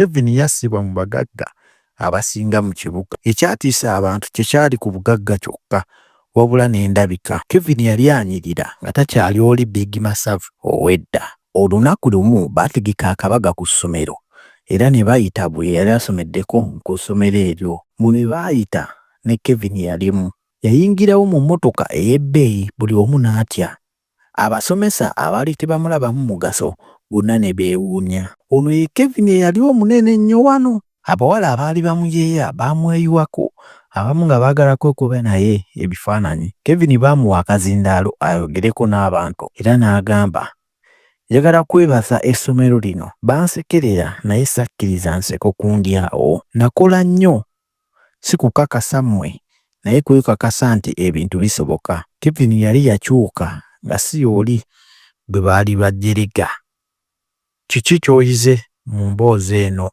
Kevin yassibwa mu bagagga abasinga mu kibuga. Ekyatiisa abantu tekyali ku bugagga kyokka wabula n'endabika. Kevin yali anyirira nga takyali oli Big Masavu ow'edda. Olunaku lumu baategeka akabaga ku ssomero era ne bayita bwe yali asomeddeko ku ssomero eryo. Mu be baayita ne Kevin yalimu. Yayingirawo mu mmotoka ey'ebbeeyi buli omu n'atya. Abasomesa abaali tebamulabamu mugaso bonna ne beewuunya. Ono ye Kevin eyali omunene ennyo wano. Abawala abaali bamuyeeya baamweyiwako, abamu nga baagala kwekuba naye ebifaananyi. Kevin baamuwa akazindaalo ayogereko n'abantu era n'agamba, njagala kwebaza essomero lino, bansekerera naye sakkiriza nseko kundyawo. Nakola nnyo si kukakasa mmwe naye kwekakasa nti ebintu bisoboka. Kevin yali yakyuka nga si y'oli gwe baali bajerega. Kiki ky'oyize mu mboozi eno?